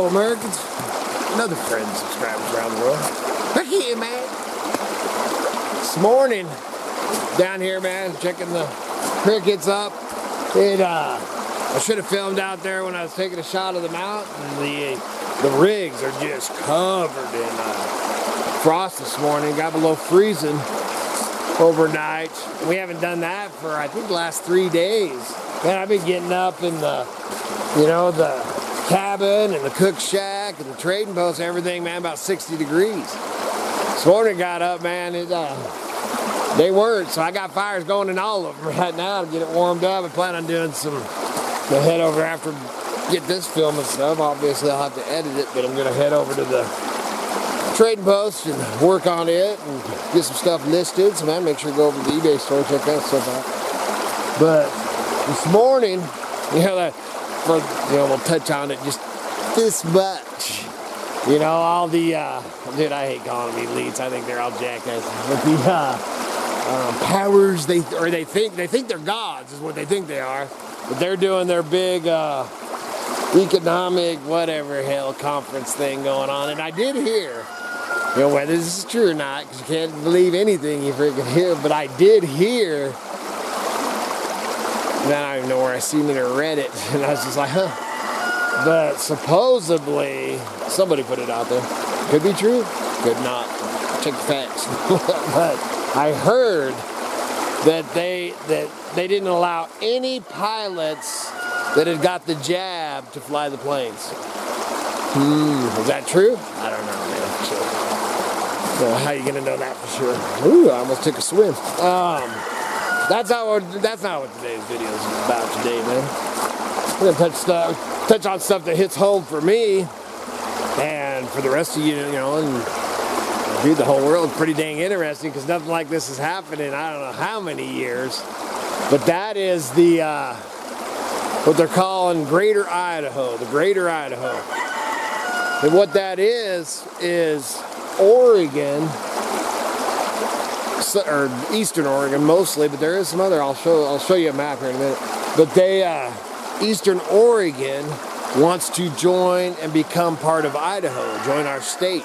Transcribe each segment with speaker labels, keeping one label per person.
Speaker 1: fellow Americans and other friends and subscribers around the world. Look here, man. This morning, down here, man, checking the crickets up. I should have filmed out there when I was taking a shot of the mountain. The rigs are just covered in frost this morning. Got below freezing overnight. We haven't done that for, I think, the last 3 days. Man, I've been getting up in the, the cabin and the cook shack and the trading post and everything, man, about 60 degrees. This morning got up, man, they weren't, so I got fires going in all of them right now to get it warmed up. I plan on doing to head over after, get this film and stuff. Obviously, I'll have to edit it, but I'm going to head over to the trading post and work on it and get some stuff listed. So, man, make sure to go over to the eBay store, check that stuff out. But this morning, we'll touch on it just this much. All the, dude, I hate calling them elites. I think they're all jackasses. But the powers, they think they're gods, is what they think they are. But they're doing their big economic, whatever hell, conference thing going on. And I did hear, whether this is true or not, because you can't believe anything you freaking hear, but I did hear, and I don't even know where I seen it or read it, and I was just like, huh. But supposedly, somebody put it out there. Could be true, could not. Check the facts. But I heard that they didn't allow any pilots that had got the jab to fly the planes. Is that true? I don't know, man, for sure. So how are you gonna know that for sure? Ooh, I almost took a swim. That's not what today's video is about today, man. We're gonna touch on stuff that hits home for me, and for the rest of you, and dude, the whole world is pretty dang interesting because nothing like this is happening. I don't know how many years, but that is the what they're calling Greater Idaho, the Greater Idaho. And what that is Oregon, or Eastern Oregon mostly, but there is some other. I'll show you a map here in a minute. But Eastern Oregon wants to join and become part of Idaho, join our state.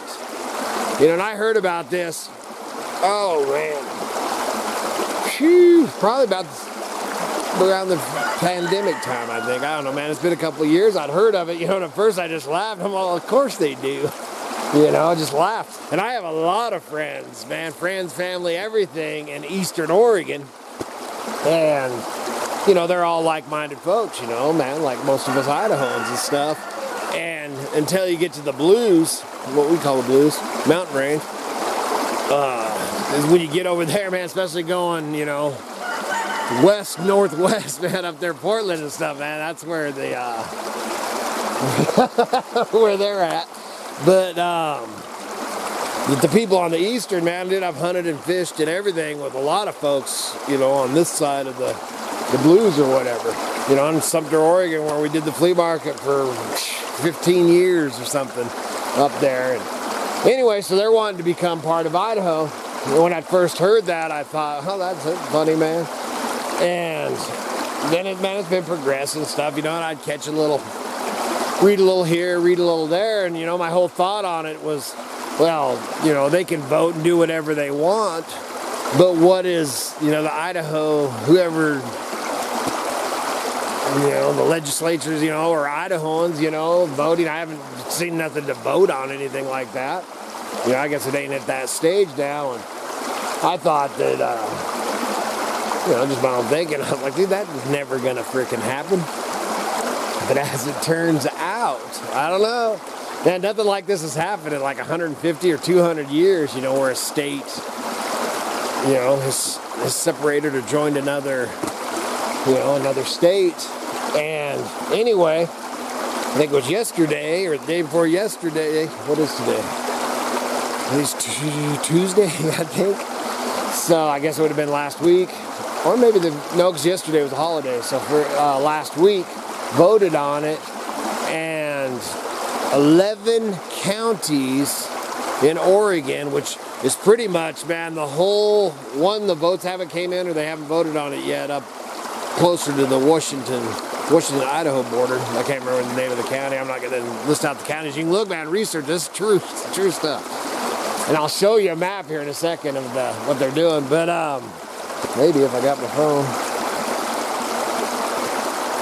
Speaker 1: And I heard about this, oh man, probably about around the pandemic time, I think. I don't know, man, it's been a couple of years. I'd heard of it, and at first I just laughed. I'm all, of course they do. I just laughed. And I have a lot of friends, man, friends, family, everything in Eastern Oregon. And, they're all like-minded folks, man, like most of us Idahoans and stuff. And until you get to the blues, what we call the blues, mountain range, is when you get over there, man, especially going, west, northwest, man, up there, Portland and stuff, man, that's where where they're at. But the people on the eastern, man, dude, I've hunted and fished and everything with a lot of folks, on this side of the blues or whatever. In Sumter, Oregon, where we did the flea market for 15 years or something up there. And anyway, so they're wanting to become part of Idaho. And when I first heard that, I thought, oh, that's funny, man. And then it's been progressing stuff, and I'd catch a little, read a little here, read a little there, and my whole thought on it was, well, they can vote and do whatever they want, but what is, the Idaho, whoever, the legislatures, or Idahoans, voting. I haven't seen nothing to vote on, anything like that. I guess it ain't at that stage now, and I thought that, just my own thinking, I'm like, dude, that is never gonna freaking happen. But as it turns out, I don't know. Man, nothing like this has happened in like 150 or 200 years, where a state, has separated or joined another, another state. And anyway, I think it was yesterday or the day before yesterday. What is today? At least Tuesday, I think. So I guess it would have been last week. Or maybe because yesterday was a holiday. So for last week, voted on it. And 11 counties in Oregon, which is pretty much, man, the whole one, the votes haven't came in or they haven't voted on it yet, up closer to the Washington Washington-Idaho border. I can't remember the name of the county. I'm not going to list out the counties. You can look, man, research. This is true. It's true stuff. And I'll show you a map here in a second of what they're doing. But maybe if I got my phone.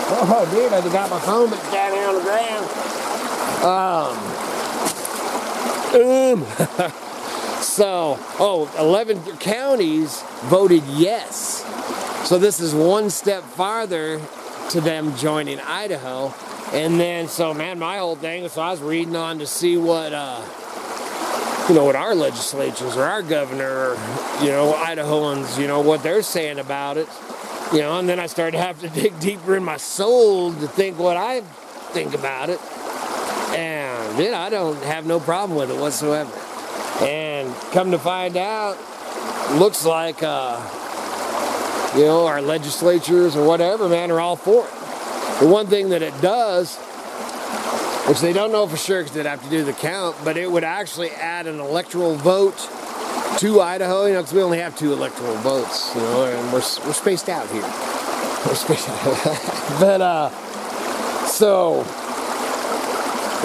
Speaker 1: Oh, dude, I got my phone, but it's down here on the ground. So, 11 counties voted yes. So this is one step farther to them joining Idaho. And then, so man, my whole thing, so I was reading on to see what, what our legislatures or our governor, or, Idahoans, what they're saying about it. And then I started to have to dig deeper in my soul to think what I think about it. And then I don't have no problem with it whatsoever. And come to find out, looks like, our legislatures or whatever, man, are all for it. The one thing that it does, which they don't know for sure because they'd have to do the count, but it would actually add an electoral vote to Idaho, because we only have 2 electoral votes, and we're spaced out here. We're spaced out. But, so,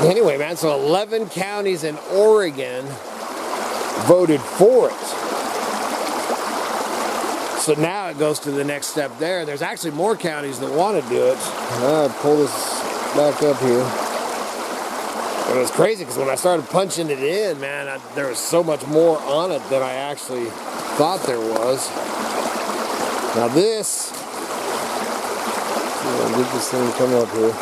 Speaker 1: anyway, man, so 11 counties in Oregon voted for it. So now it goes to the next step there. There's actually more counties that want to do it. I'll pull this back up here. It was crazy because when I started punching it in, man, there was so much more on it than I actually thought there was. Now this, get this thing come up here.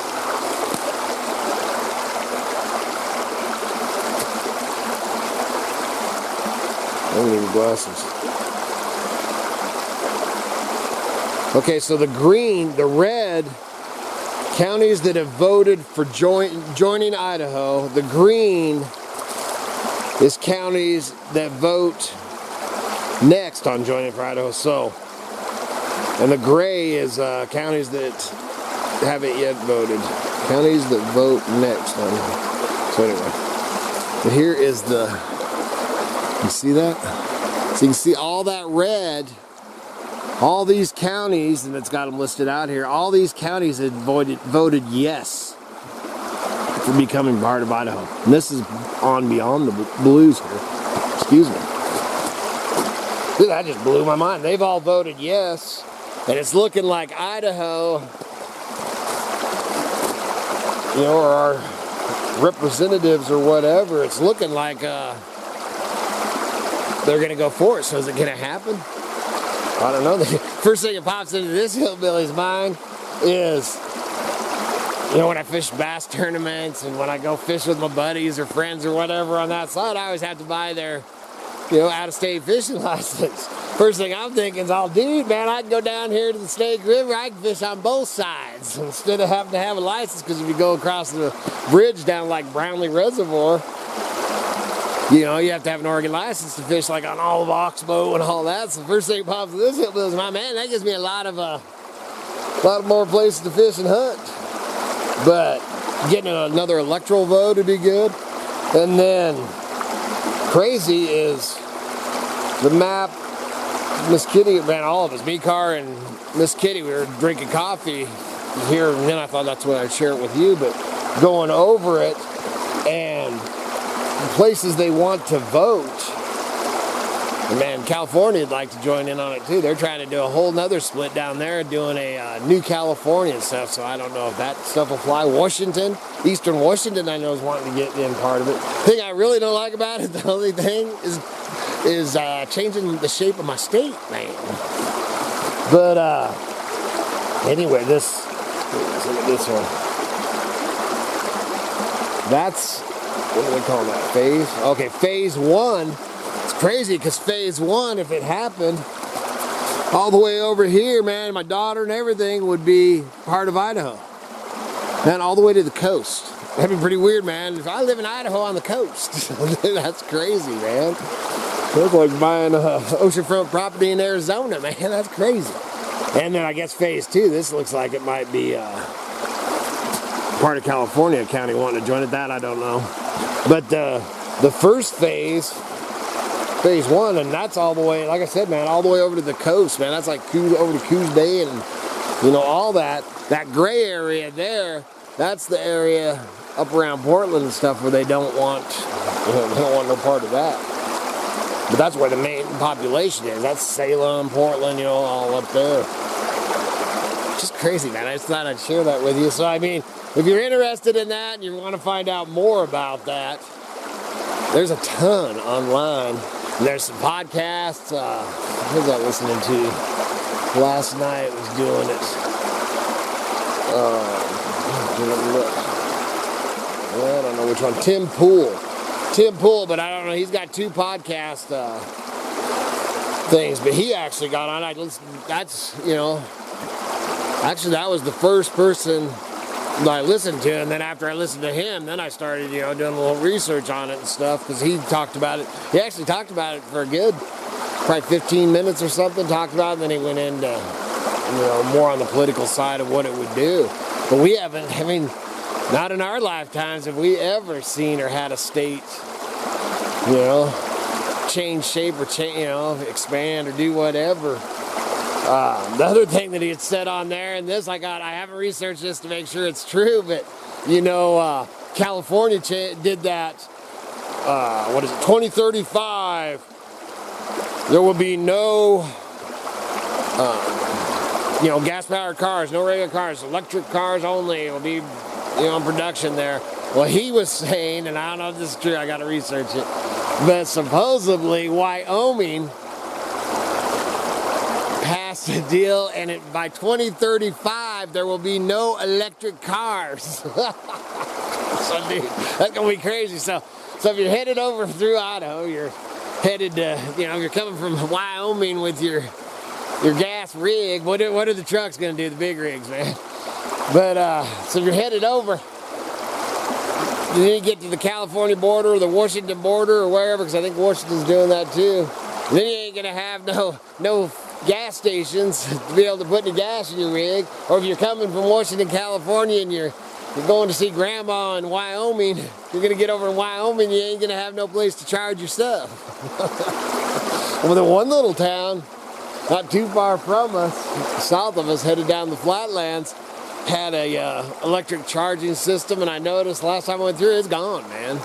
Speaker 1: I don't need glasses. Okay, so the red counties that have voted for joining Idaho, the green is counties that vote next on joining for Idaho. So, and the gray is counties that haven't yet voted. Counties that vote next on. So anyway, but here is you see that? So you can see all that red. All these counties, and it's got them listed out here, all these counties had voted yes for becoming part of Idaho. And this is on beyond the blues here. Excuse me. Dude, that just blew my mind. They've all voted yes, and it's looking like Idaho, or our representatives or whatever, it's looking like they're going to go for it. So is it going to happen? I don't know. The first thing that pops into this hillbilly's mind is, when I fish bass tournaments and when I go fish with my buddies or friends or whatever on that side, I always have to buy their, out-of-state fishing license. First thing I'm thinking is, dude, man, I can go down here to the Snake River, I can fish on both sides instead of having to have a license, because if you go across the bridge down like Brownlee Reservoir, you have to have an Oregon license to fish like on all of Oxbow and all that. So the first thing that pops in this hillbilly is, my man, that gives me a lot of more places to fish and hunt. But getting another electoral vote would be good. And then crazy is the map. Miss Kitty, man, all of us, me, Car, and Miss Kitty, we were drinking coffee here, and then I thought that's when I'd share it with you. But going over it and places they want to vote, and man, California would like to join in on it too. They're trying to do a whole nother split down there, doing a new California and stuff, so I don't know if that stuff will fly. Washington, Eastern Washington, I know is wanting to get in part of it. The thing I really don't like about it, the only thing is changing the shape of my state, man. But anyway, let's look at this one. That's, what do they call that? Phase? Okay, phase 1. It's crazy because phase 1, if it happened, all the way over here, man, my daughter and everything would be part of Idaho. Man, all the way to the coast. That'd be pretty weird, man. If I live in Idaho on the coast, that's crazy, man. It's like buying oceanfront property in Arizona, man. That's crazy. And then I guess phase 2, this looks like it might be part of California County wanting to join it. That I don't know. But the first phase 1, and that's all the way, like I said, man, all the way over to the coast, man. That's like over to Coos Bay and You know, all that gray area there, that's the area up around Portland and stuff where they don't want, they don't want no part of that. But that's where the main population is. That's Salem, Portland, all up there. Just crazy, man. I just thought I'd share that with you. So, I mean, if you're interested in that and you want to find out more about that, there's a ton online. And there's some podcasts. What was I listening to last night? Was doing it. I don't know which one. Tim Pool, but I don't know. He's got 2 podcast things, but he actually got on. Actually, that was the first person that I listened to, and then after I listened to him, then I started, doing a little research on it and stuff, because he talked about it. He actually talked about it for a good, probably 15 minutes or something, talked about it, and then he went into, more on the political side of what it would do. But we haven't, not in our lifetimes have we ever seen or had a state, change shape or expand or do whatever. The other thing that he had said on there, and this I haven't researched this to make sure it's true, but California did that. 2035. There will be no, gas-powered cars, no regular cars, electric cars only. It will be, in production there. Well, he was saying, and I don't know if this is true. I got to research it, but supposedly Wyoming passed a deal, and by 2035 there will be no electric cars. So, dude, that's gonna be crazy. So if you're headed over through Idaho, you're headed to, you're coming from Wyoming with your gas rig. What are the trucks gonna do? The big rigs, man. But so if you're headed over, then you get to the California border or the Washington border or wherever, because I think Washington's doing that too. And then you ain't gonna have no gas stations to be able to put any gas in your rig. Or if you're coming from Washington, California, and you're going to see Grandma in Wyoming, you're gonna get over in Wyoming, you ain't gonna have no place to charge your stuff. Well, the one little town not too far from us, south of us, headed down the flatlands, had a electric charging system, and I noticed last time I went through, it's gone, man.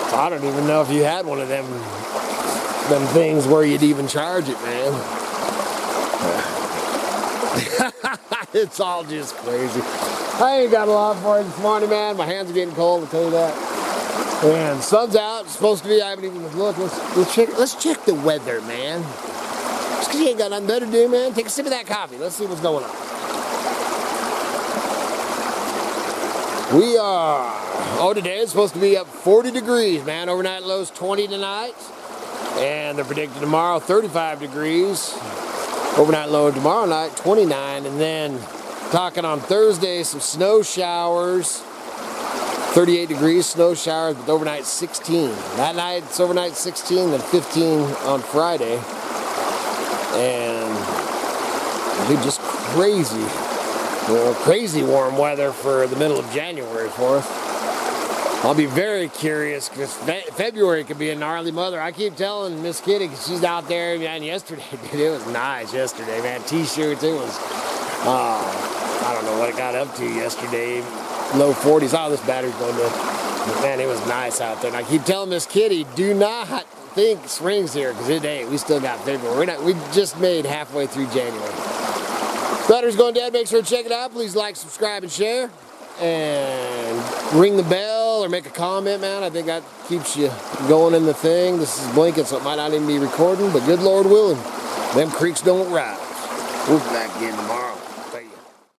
Speaker 1: So I don't even know if you had one of them things where you'd even charge it, man. It's all just crazy. I ain't got a lot for it this morning, man. My hands are getting cold, I'll tell you that. And sun's out. It's supposed to be. I haven't even looked. Let's check the weather, man. Just because you ain't got nothing better to do, man. Take a sip of that coffee. Let's see what's going on. Today it's supposed to be up 40 degrees, man. Overnight lows 20 tonight. And they're predicting tomorrow 35 degrees. Overnight low tomorrow night 29. And then talking on Thursday, some snow showers. 38 degrees, snow showers, but overnight 16. That night it's overnight 16, then 15 on Friday. And dude, just crazy. Crazy warm weather for the middle of January for us. I'll be very curious because February could be a gnarly mother. I keep telling Miss Kitty because she's out there, man. Yesterday, dude, it was nice yesterday, man. T-shirts, it was, I don't know what it got up to yesterday. Low 40s. Oh, this battery's going to, man, it was nice out there. And I keep telling Miss Kitty, do not think spring's here because it ain't. We still got February. We just made halfway through January. Battery's going dead. Make sure to check it out. Please like, subscribe, and share. And ring the bell or make a comment, man. I think that keeps you going in the thing. This is blinking, so it might not even be recording, but good Lord willing, them creeks don't rise. We'll be back again tomorrow.